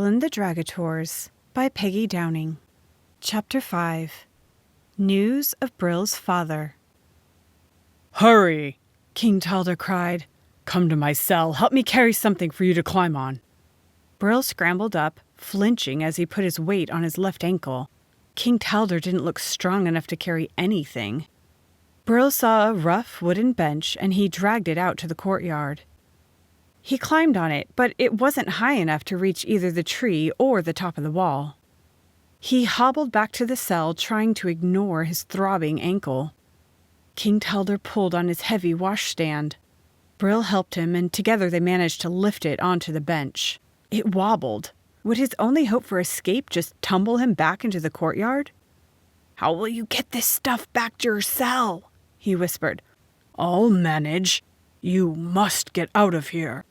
and the Dragators by Peggy Downing. Chapter 5. News of Brill's father. "Hurry!" King Talder cried. "Come to my cell. Help me carry something for you to climb on." Brill scrambled up, flinching as he put his weight on his left ankle. King Talder didn't look strong enough to carry anything. Brill saw a rough wooden bench, and he dragged it out to the courtyard. He climbed on it, but it wasn't high enough to reach either the tree or the top of the wall. He hobbled back to the cell, trying to ignore his throbbing ankle. King Talder pulled on his heavy washstand. Brill helped him, and together they managed to lift it onto the bench. It wobbled. Would his only hope for escape just tumble him back into the courtyard? "How will you get this stuff back to your cell?" he whispered. "I'll manage. You must get out of here."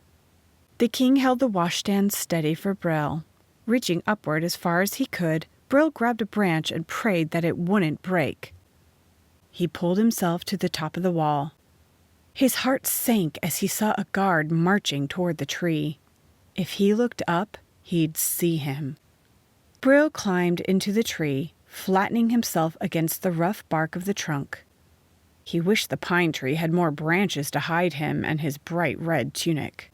The king held the washstand steady for Brill. Reaching upward as far as he could, Brill grabbed a branch and prayed that it wouldn't break. He pulled himself to the top of the wall. His heart sank as he saw a guard marching toward the tree. If he looked up, he'd see him. Brill climbed into the tree, flattening himself against the rough bark of the trunk. He wished the pine tree had more branches to hide him and his bright red tunic.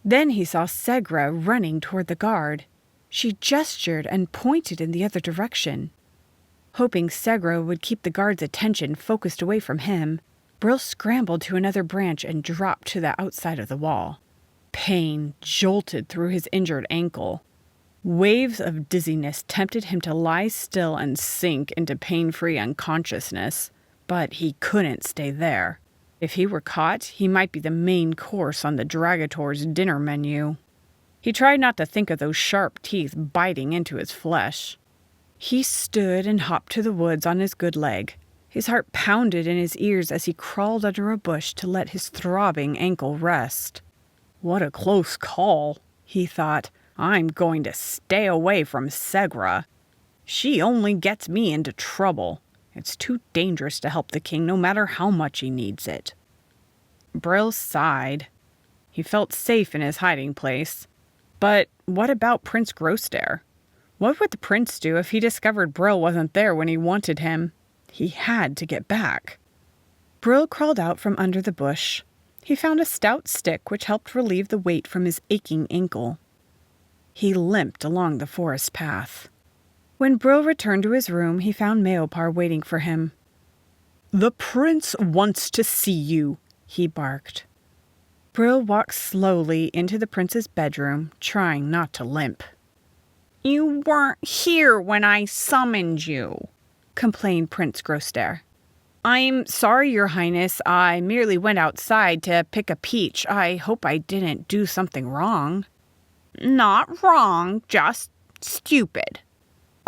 Then he saw Segra running toward the guard. She gestured and pointed in the other direction. Hoping Segra would keep the guard's attention focused away from him, Brill scrambled to another branch and dropped to the outside of the wall. Pain jolted through his injured ankle. Waves of dizziness tempted him to lie still and sink into pain-free unconsciousness, but he couldn't stay there. If he were caught, he might be the main course on the Dragators' dinner menu. He tried not to think of those sharp teeth biting into his flesh. He stood and hopped to the woods on his good leg. His heart pounded in his ears as he crawled under a bush to let his throbbing ankle rest. "What a close call," he thought. "I'm going to stay away from Segra. She only gets me into trouble. It's too dangerous to help the king no matter how much he needs it." Brill sighed. He felt safe in his hiding place. But what about Prince Grosstare? What would the prince do if he discovered Brill wasn't there when he wanted him? He had to get back. Brill crawled out from under the bush. He found a stout stick which helped relieve the weight from his aching ankle. He limped along the forest path. When Brill returned to his room, he found Meopar waiting for him. "The prince wants to see you," he barked. Brill walked slowly into the prince's bedroom, trying not to limp. "You weren't here when I summoned you," complained Prince Grosstare. "I'm sorry, Your Highness. I merely went outside to pick a peach. I hope I didn't do something wrong." "Not wrong, just stupid.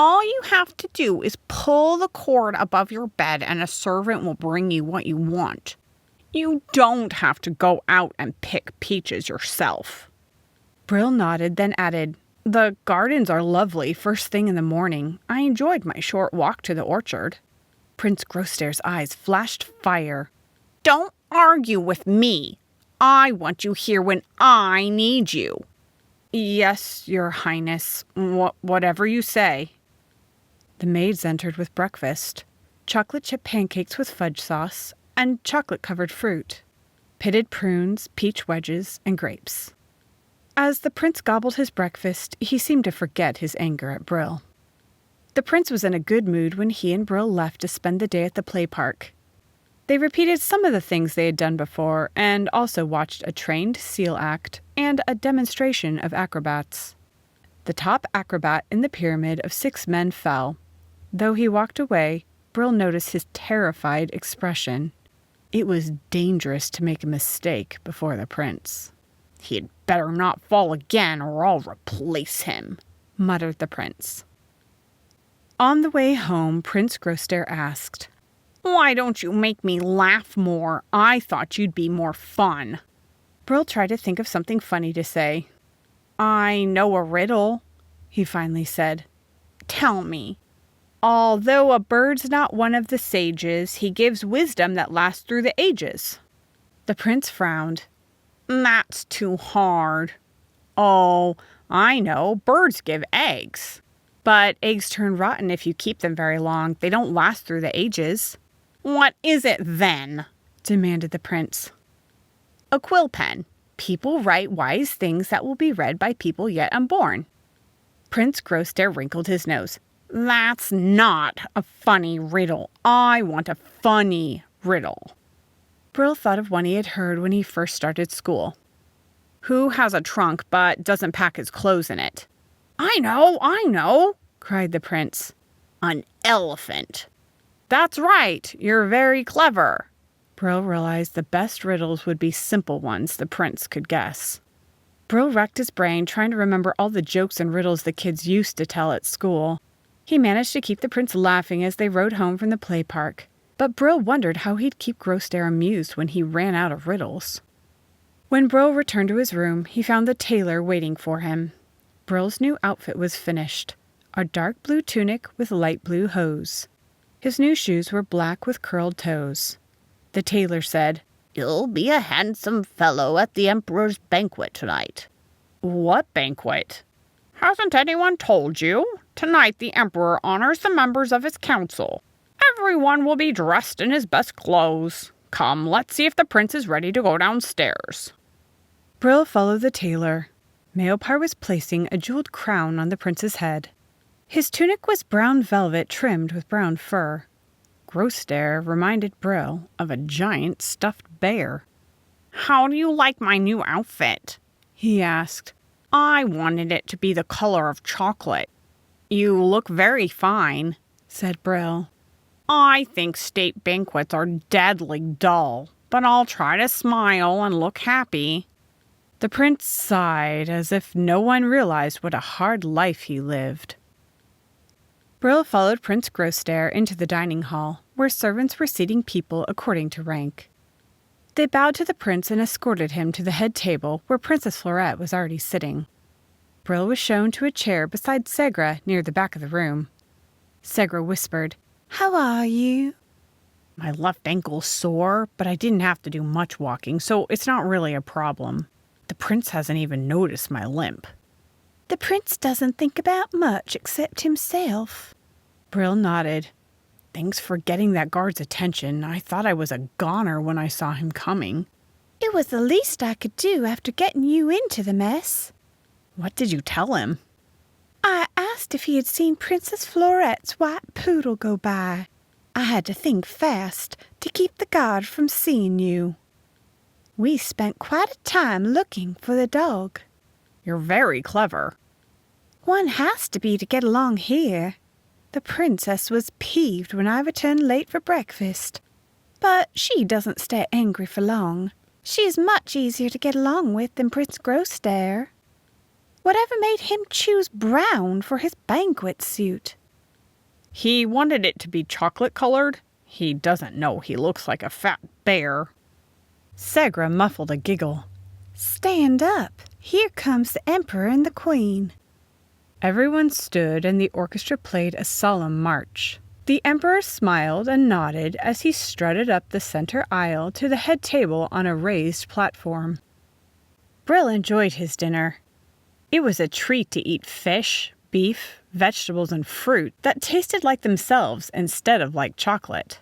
All you have to do is pull the cord above your bed and a servant will bring you what you want. You don't have to go out and pick peaches yourself." Brill nodded, then added, "The gardens are lovely first thing in the morning. I enjoyed my short walk to the orchard." Prince Grosstare's eyes flashed fire. "Don't argue with me. I want you here when I need you." "Yes, Your Highness. Whatever you say." The maids entered with breakfast. Chocolate chip pancakes with fudge sauce and chocolate-covered fruit. Pitted prunes, peach wedges, and grapes. As the prince gobbled his breakfast, he seemed to forget his anger at Brill. The prince was in a good mood when he and Brill left to spend the day at the play park. They repeated some of the things they had done before and also watched a trained seal act and a demonstration of acrobats. The top acrobat in the pyramid of 6 men fell. Though he walked away, Brill noticed his terrified expression. It was dangerous to make a mistake before the prince. "He'd better not fall again or I'll replace him," muttered the prince. On the way home, Prince Grosstare asked, "Why don't you make me laugh more? I thought you'd be more fun." Brill tried to think of something funny to say. "I know a riddle," he finally said. "Tell me." "Although a bird's not one of the sages, he gives wisdom that lasts through the ages." The prince frowned. "That's too hard." "Oh, I know, birds give eggs. But eggs turn rotten if you keep them very long. They don't last through the ages. What is it then? Demanded the prince. A quill pen. People write wise things that will be read by people yet unborn. Prince Grosstare wrinkled his nose. That's not a funny riddle. I want a funny riddle. Brill thought of one he had heard when he first started school. Who has a trunk but doesn't pack his clothes in it? I know, cried the prince. An elephant. That's right, you're very clever. Brill realized the best riddles would be simple ones the prince could guess. Brill racked his brain trying to remember all the jokes and riddles the kids used to tell at school. He managed to keep the prince laughing as they rode home from the play park, but Brill wondered how he'd keep Grosstare amused when he ran out of riddles. When Brill returned to his room, he found the tailor waiting for him. Brill's new outfit was finished, a dark blue tunic with light blue hose. His new shoes were black with curled toes. The tailor said, You'll be a handsome fellow at the Emperor's banquet tonight. What banquet? Hasn't anyone told you? Tonight the Emperor honors the members of his council. Everyone will be dressed in his best clothes. Come, let's see if the prince is ready to go downstairs. Brill followed the tailor. Maopar was placing a jeweled crown on the prince's head. His tunic was brown velvet trimmed with brown fur. Grosstare reminded Brill of a giant stuffed bear. How do you like my new outfit? He asked. I wanted it to be the color of chocolate. You look very fine, said Brill. I think state banquets are deadly dull, but I'll try to smile and look happy. The prince sighed as if no one realized what a hard life he lived. Brill followed Prince Grosstare into the dining hall, where servants were seating people according to rank. They bowed to the prince and escorted him to the head table where Princess Florette was already sitting. Brill was shown to a chair beside Segra near the back of the room. Segra whispered, How are you? My left ankle's sore, but I didn't have to do much walking, so it's not really a problem. The prince hasn't even noticed my limp. The prince doesn't think about much except himself. Brill nodded. Thanks for getting that guard's attention. I thought I was a goner when I saw him coming. It was the least I could do after getting you into the mess. What did you tell him? I asked if he had seen Princess Florette's white poodle go by. I had to think fast to keep the guard from seeing you. We spent quite a time looking for the dog. You're very clever. One has to be to get along here. The princess was peeved when I returned late for breakfast. But she doesn't stay angry for long. She is much easier to get along with than Prince Grosstare. Whatever made him choose brown for his banquet suit? He wanted it to be chocolate-colored. He doesn't know he looks like a fat bear. Segra muffled a giggle. Stand up. Here comes the Emperor and the Queen. Everyone stood and the orchestra played a solemn march. The Emperor smiled and nodded as he strutted up the center aisle to the head table on a raised platform. Brill enjoyed his dinner. It was a treat to eat fish, beef, vegetables, and fruit that tasted like themselves instead of like chocolate.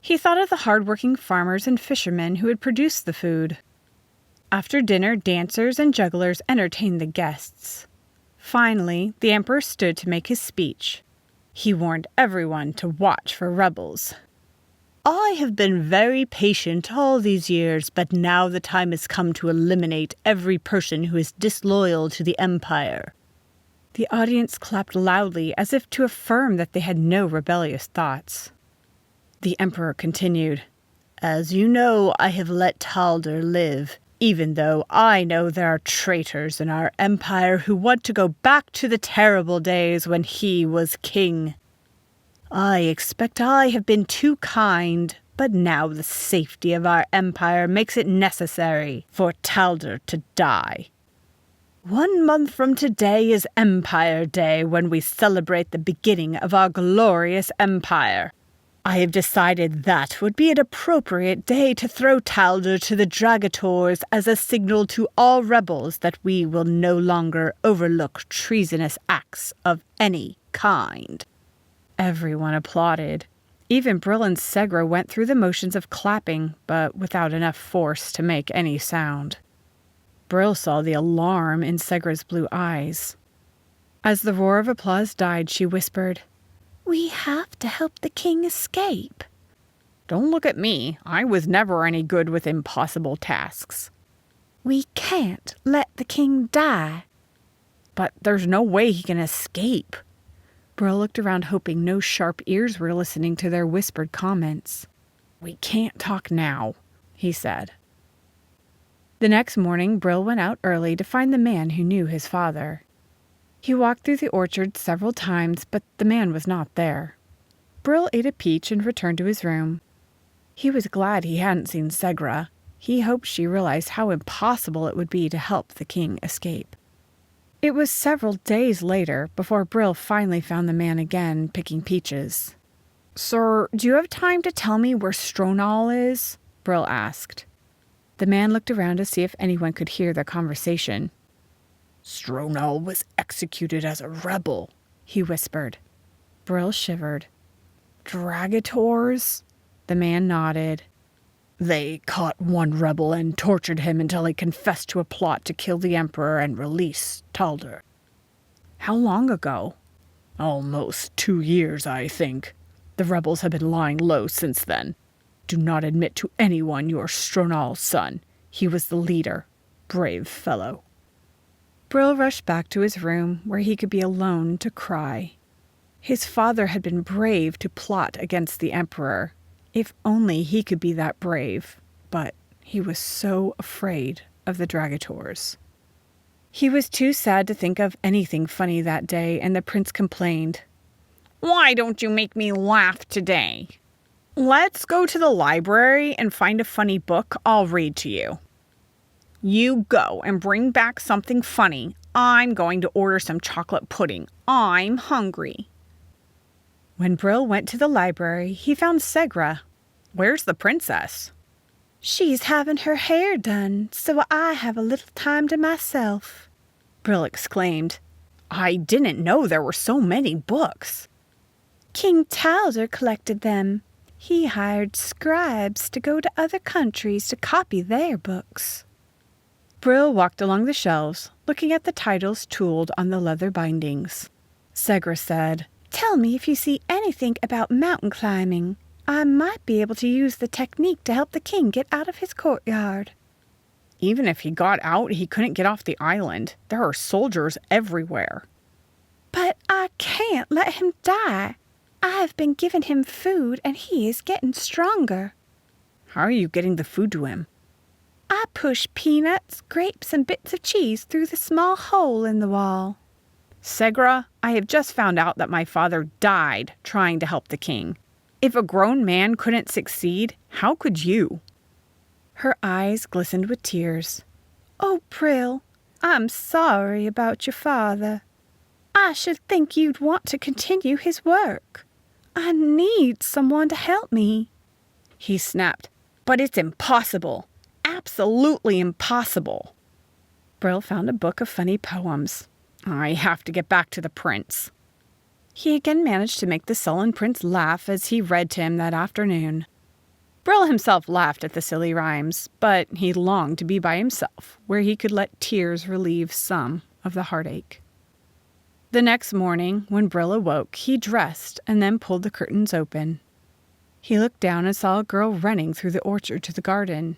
He thought of the hard-working farmers and fishermen who had produced the food. After dinner, dancers and jugglers entertained the guests. Finally, the Emperor stood to make his speech. He warned everyone to watch for rebels. I have been very patient all these years, but now the time has come to eliminate every person who is disloyal to the Empire. The audience clapped loudly as if to affirm that they had no rebellious thoughts. The Emperor continued, As you know, I have let Talder live, even though I know there are traitors in our empire who want to go back to the terrible days when he was king. I expect I have been too kind, but now the safety of our empire makes it necessary for Talder to die. 1 month from today is Empire Day, when we celebrate the beginning of our glorious empire. I have decided that would be an appropriate day to throw Talder to the Dragators as a signal to all rebels that we will no longer overlook treasonous acts of any kind." Everyone applauded. Even Brill and Segra went through the motions of clapping, but without enough force to make any sound. Brill saw the alarm in Segra's blue eyes. As the roar of applause died, she whispered, "We have to help the king escape." "Don't look at me. I was never any good with impossible tasks." "We can't let the king die." "But there's no way he can escape." Brill looked around, hoping no sharp ears were listening to their whispered comments. "We can't talk now," he said. The next morning, Brill went out early to find the man who knew his father. He walked through the orchard several times, but the man was not there. Brill ate a peach and returned to his room. He was glad he hadn't seen Segra. He hoped she realized how impossible it would be to help the king escape. It was several days later before Brill finally found the man again, picking peaches. "Sir, do you have time to tell me where Stronal is?" Brill asked. The man looked around to see if anyone could hear their conversation. "Stronal was executed as a rebel," he whispered. Brill shivered. "Dragators?" The man nodded. "They caught one rebel and tortured him until he confessed to a plot to kill the Emperor and release Talder." "How long ago?" "Almost 2 years, I think. The rebels have been lying low since then. Do not admit to anyone you're Stronal's son. He was the leader. Brave fellow." Brill rushed back to his room, where he could be alone to cry. His father had been brave to plot against the Emperor. If only he could be that brave. But he was so afraid of the Dragators. He was too sad to think of anything funny that day, and the prince complained. "Why don't you make me laugh today? Let's go to the library and find a funny book I'll read to you. You go and bring back something funny. I'm going to order some chocolate pudding. I'm hungry." When Brill went to the library, he found Segra. "Where's the princess?" "She's having her hair done, so I have a little time to myself," Brill exclaimed. "I didn't know there were so many books." "King Talder collected them. He hired scribes to go to other countries to copy their books." Brill walked along the shelves, looking at the titles tooled on the leather bindings. Segra said, "Tell me if you see anything about mountain climbing. I might be able to use the technique to help the king get out of his courtyard." "Even if he got out, he couldn't get off the island. There are soldiers everywhere." "But I can't let him die. I have been giving him food, and he is getting stronger." "How are you getting the food to him?" "I push peanuts, grapes, and bits of cheese through the small hole in the wall." "Segra, I have just found out that my father died trying to help the king. If a grown man couldn't succeed, how could you?" Her eyes glistened with tears. "Oh, Brill, I'm sorry about your father. I should think you'd want to continue his work. I need someone to help me." He snapped. "But it's impossible. Absolutely impossible." Brill found a book of funny poems. "I have to get back to the prince." He again managed to make the sullen prince laugh as he read to him that afternoon. Brill himself laughed at the silly rhymes, but he longed to be by himself, where he could let tears relieve some of the heartache. The next morning, when Brill awoke, he dressed and then pulled the curtains open. He looked down and saw a girl running through the orchard to the garden.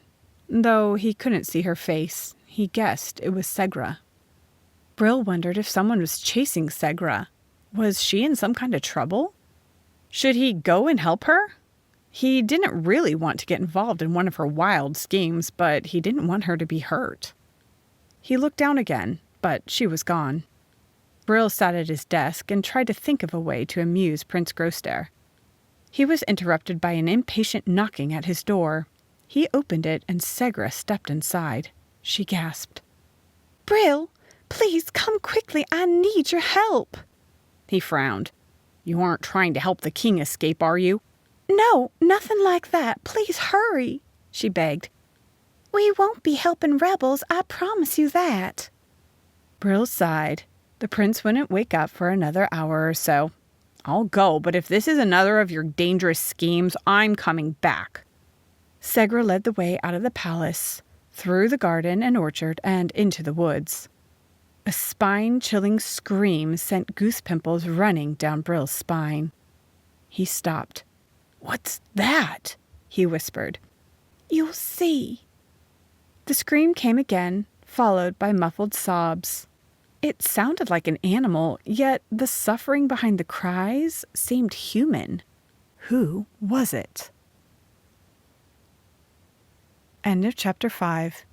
Though he couldn't see her face, he guessed it was Segra. Brill wondered if someone was chasing Segra. Was she in some kind of trouble? Should he go and help her? He didn't really want to get involved in one of her wild schemes, but he didn't want her to be hurt. He looked down again, but she was gone. Brill sat at his desk and tried to think of a way to amuse Prince Groster. He was interrupted by an impatient knocking at his door. He opened it and Segra stepped inside. She gasped. "Brill, please come quickly. I need your help." He frowned. "You aren't trying to help the king escape, are you?" No, nothing like that. Please hurry, she begged. We won't be helping rebels, I promise you that. Brill sighed. The prince wouldn't wake up for another hour or so. I'll go, but if this is another of your dangerous schemes, I'm coming back. Segra led the way out of the palace, through the garden and orchard, and into the woods. A spine-chilling scream sent goose pimples running down Brill's spine. He stopped. "What's that?" he whispered. You'll see. The scream came again, followed by muffled sobs. It sounded like an animal, yet the suffering behind the cries seemed human. Who was it? End of chapter 5.